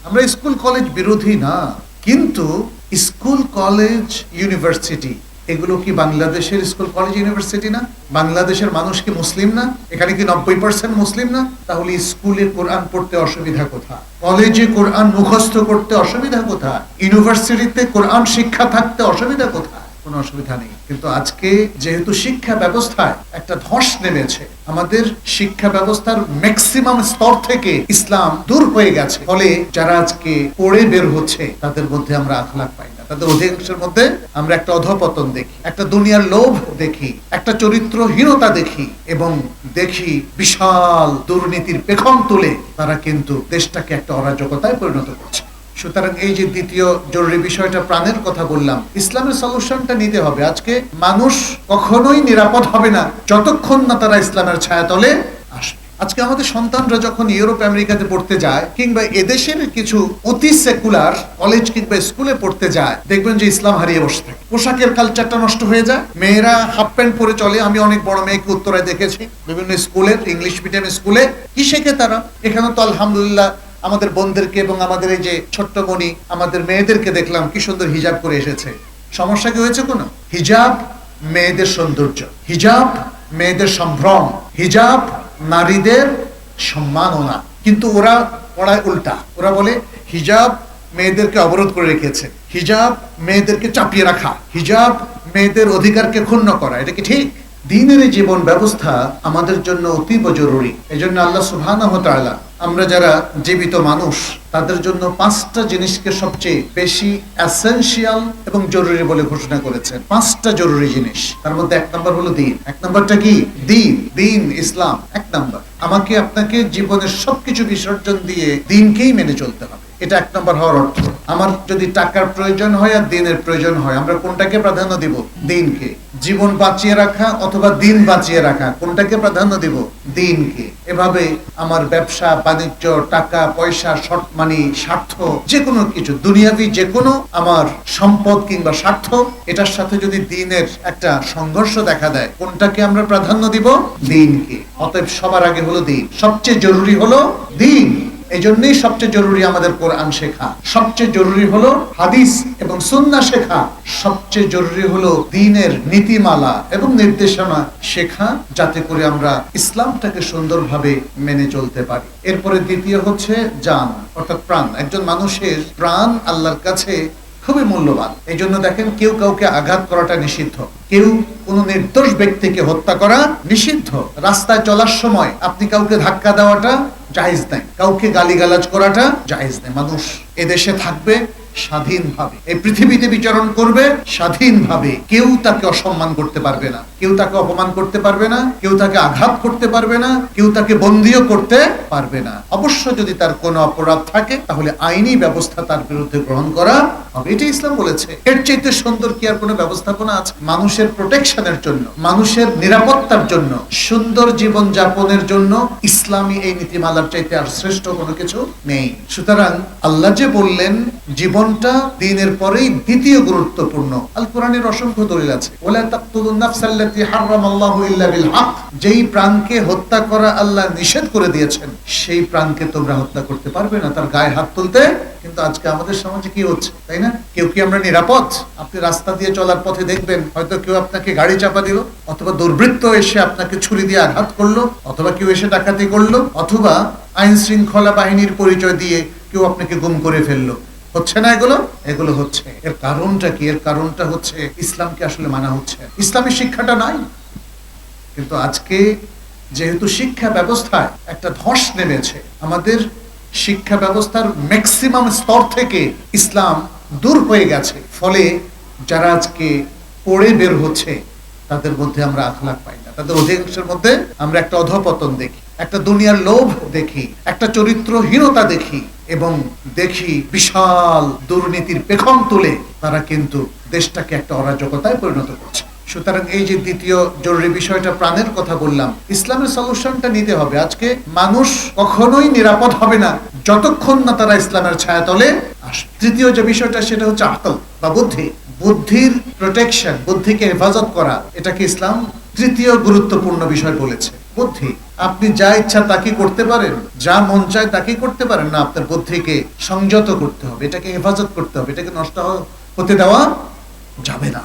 আমরা school college বিরোধী না, কিন্তু স্কুল কলেজ ইউনিভার্সিটি এগুলো কি বাংলাদেশের স্কুল কলেজ ইউনিভার্সিটি না? বাংলাদেশের মানুষ কি মুসলিম না? এখানে কি 90% মুসলিম না? তাহলে স্কুলে কোরআন পড়তে অসুবিধা কোথায়? কলেজে কোরআন মুখস্থ করতে অসুবিধা কোথায়? ইউনিভার্সিটিতে কোরআন শিক্ষা থাকতে অসুবিধা কোথায়? কোনো অসুবিধা নেই। কিন্তু আজকে যেহেতু শিক্ষা ব্যবস্থায় একটা ধস নেমেছে, আমাদের শিক্ষা ব্যবস্থার ম্যাক্সিমাম স্তর থেকে ইসলাম দূর হয়ে গেছে, ফলে যারা আজকে পড়ে বের হচ্ছে তাদের মধ্যে আমরা আখলাক পাই না। তাদের অধিকাংশের মধ্যে আমরা একটা অধঃপতন দেখি, একটা দুনিয়ার লোভ দেখি, একটা চরিত্রহীনতা দেখি, এবং দেখি বিশাল দুর্নীতির পেখম তুলে তারা কিন্তু দেশটাকে একটা অরাজকতায় পরিণত করছে। সুতরাং এই যে দ্বিতীয় জরুরি বিষয়টা, প্রাণের কথা বললাম, ইসলামের সলিউশনটা নিতে হবে। আজকে মানুষ কখনোই নিরাপদ হবে না যতক্ষণ না তারা ইসলামের ছায়াতলে আসবে। আজকে আমাদের সন্তানরা যখন ইউরোপ আমেরিকাতে পড়তে যায়, কিংবা এদেশের কিছু অতি সেকুলার কলেজ কিংবা স্কুলে পড়তে যায়, দেখবেন যে ইসলাম হারিয়ে বসে থাকে। পোশাকের কালচারটা নষ্ট হয়ে যায়, মেয়েরা হাফ প্যান্ট পরে চলে। আমি অনেক বড় মেয়েকে উত্তরায় দেখেছি বিভিন্ন স্কুলের, ইংলিশ মিডিয়াম স্কুলে। কি শেখে তারা? এখানে তো আলহামদুলিল্লাহ আমাদের বোনদেরকে এবং আমাদের এই যে ছোট্ট বোনি আমাদের মেয়েদেরকে দেখলাম কি সুন্দর হিজাব করে এসেছে। সমস্যা কি হয়েছে কোনো? হিজাব মেয়েদের সৌন্দর্য, হিজাব মেয়েদের সম্ভ্রম, হিজাব নারীদের সম্মাননা। কিন্তু ওরা পড়ায় উল্টা। ওরা বলে হিজাব মেয়েদেরকে অবরোধ করে রেখেছে, হিজাব মেয়েদেরকে চাপিয়ে রাখা, হিজাব মেয়েদের অধিকারকে ক্ষুণ্ণ করা। এটা কি ঠিক? দ্বীনের জীবন ব্যবস্থা আমাদের জন্য অতীব জরুরি। এই জন্য আল্লাহ সুবহানাহু ওয়া তাআলা আমরা যারা জীবিত মানুষ তাদের জন্য 5টা জিনিসকে সবচেয়ে বেশি এসেনশিয়াল এবং জরুরি বলে ঘোষণা করেছেন। 5টা জরুরি জিনিস, তার মধ্যে 1 নম্বর হলো দ্বীন। 1 নম্বরটা কি? দ্বীন, ইসলাম 1 নম্বর। আমাকে আপনাকে জীবনের সবকিছু বিসর্জন দিয়ে দ্বীনকেই মেনে চলতে হবে। এটা 1 নম্বর হওয়ার অর্থ। আমার যদি টাকার প্রয়োজন হয় আর দ্বীনের প্রয়োজন হয়, আমরা কোনটাকে প্রাধান্য দিব? দ্বীনকে। জীবন বাঁচিয়ে রাখা অথবা দ্বীন বাঁচিয়ে রাখা, কোনটাকে প্রাধান্য দিব? দ্বীনকে। এভাবে আমার ব্যবসা বাণিজ্য, টাকা পয়সা, শর্ট মানি, স্বার্থ, যে কোনো কিছু, দুনিয়াবি যে কোনো আমার সম্পদ কিংবা স্বার্থ, এটার সাথে যদি দ্বীনের একটা সংঘর্ষ দেখা দেয়, কোনটাকে আমরা প্রাধান্য দিব? দ্বীনকে। অতএব সবার আগে হলো দ্বীন, সবচেয়ে জরুরি হলো দ্বীন। এই জন্যই সবচেয়ে জরুরি আমাদের কোরআন শেখা, সবচেয়ে জরুরি হলো হাদিস এবং সুন্নাহ শেখা, সবচেয়ে জরুরি হলো দ্বীনের নীতিমালা এবং নির্দেশনা শেখা, যাতে করে আমরা ইসলামটাকে সুন্দরভাবে মেনে চলতে পারি। এরপরে দ্বিতীয় হচ্ছে জান, অর্থাৎ প্রাণ। একজন মানুষের প্রাণ আল্লাহর কাছে খুবই মূল্যবান। এই জন্য দেখেন, কেউ কাউকে আঘাত করাটা নিষিদ্ধ, কেউ কোন নির্দোষ ব্যক্তিকে হত্যা করা নিষিদ্ধ। রাস্তায় চলার সময় আপনি কাউকে ধাক্কা দেওয়াটা জায়েজ নাই, কাউকে গালিগালাজ করাটা জায়েজ নাই। মানুষ এদেশে থাকবে স্বাধীনভাবে, এই পৃথিবীতে বিচরণ করবে স্বাধীনভাবে। কেউ তাকে অসম্মান করতে পারবে না, কেউ তাকে অপমান করতে পারবে না, কেউ তাকে আঘাত করতে পারবে না, কেউ তাকে বন্দীও করতে পারবে না। অবশ্য যদি তার কোনো অপরাধ থাকে তাহলে আইনি ব্যবস্থা তার বিরুদ্ধে গ্রহণ করা হবে। এটা ইসলাম বলেছে। এর চাইতে সুন্দর কি আর কোনো ব্যবস্থাপনা আছে? মানুষের প্রোটেকশনের জন্য, মানুষের নিরাপত্তার জন্য, সুন্দর জীবন যাপনের জন্য ইসলামী এই নীতিমালার চাইতে আর শ্রেষ্ঠ কোনো কিছু নেই। সুতরাং আল্লাহ যে বললেন জীবনটা দ্বীনের পরেই দ্বিতীয় গুরুত্বপূর্ণ, আল কোরআনের অসংখ্য দলিল আছে। ওয়ালা তাকতুলুন নাফসাল্লাতী হারামাল্লাহু ইল্লা বিল হক, যেই প্রাণকে হত্যা করা আল্লাহ নিষেধ করে দিয়েছেন সেই প্রাণকে তোমরা হত্যা করতে পারবে না, তার গায়ে হাত তুলতে। কিন্তু আজকে আমাদের সমাজে কি হচ্ছে, তাই না? কেউ কি আমরা নিরাপদ? আপনি রাস্তা দিয়ে চলার পথে দেখবেন হয়তো কেউ আপনাকে গাড়ি চাপা দিল, অথবা দুর্বৃত্ত এসে আপনাকে ছুরি দিয়ে আঘাত করলো, অথবা কেউ এসে ডাকাতি করলো, অথবা আইন শৃঙ্খলা বাহিনীর পরিচয় দিয়ে কেউ আপনাকে গুম করে ফেললো। হচ্ছে না এগুলো? এগুলো হচ্ছে। এর কারণটা কি? এর কারণটা হচ্ছে ইসলামকে আসলে মানা হচ্ছে, ইসলামী শিক্ষাটা নাই। কিন্তু আজকে যেহেতু শিক্ষা ব্যবস্থায় একটা ধস নেমেছে, আমাদের শিক্ষা ব্যবস্থার ম্যাক্সিমাম স্তর থেকে ইসলাম দূর হয়ে গেছে, ফলে যারা আজকে পড়ে বের হচ্ছে তাদের মধ্যে আমরা আখলাক পাই না। তাদের অধিকাংশের মধ্যে আমরা একটা অধঃপতন দেখি, একটা দুনিয়ার লোভ দেখি, একটা চরিত্রহীনতা দেখি, এবং দেখি বিশাল দুর্নীতির পেখম তুলে তারা কিন্তু দেশটাকে একটা অরাজকতায় পরিণত করছে। সুতরাং এই যে দ্বিতীয় জরুরি বিষয়টা, প্রাণের কথা বললাম, ইসলামের সলিউশনটা নিতে হবে। আজকে মানুষ কখনোই নিরাপদ হবে না যতক্ষণ না তারা ইসলামের ছায়াতলে আসে। তৃতীয় যে বিষয়টা সেটা হচ্ছে আকল বা বুদ্ধি, বুদ্ধির প্রোটেকশন, বুদ্ধিকে হেফাজত করা, এটাকে ইসলাম তৃতীয় গুরুত্বপূর্ণ বিষয় বলেছে। বুদ্ধি। আপনি যা ইচ্ছা তাকে করতে পারেন, যা মন চায় তাকে করতে পারেন না। আপনার বুদ্ধিকে সংযত করতে হবে, এটাকে হেফাজত করতে হবে, এটাকে নষ্ট হতে দেওয়া যাবে না।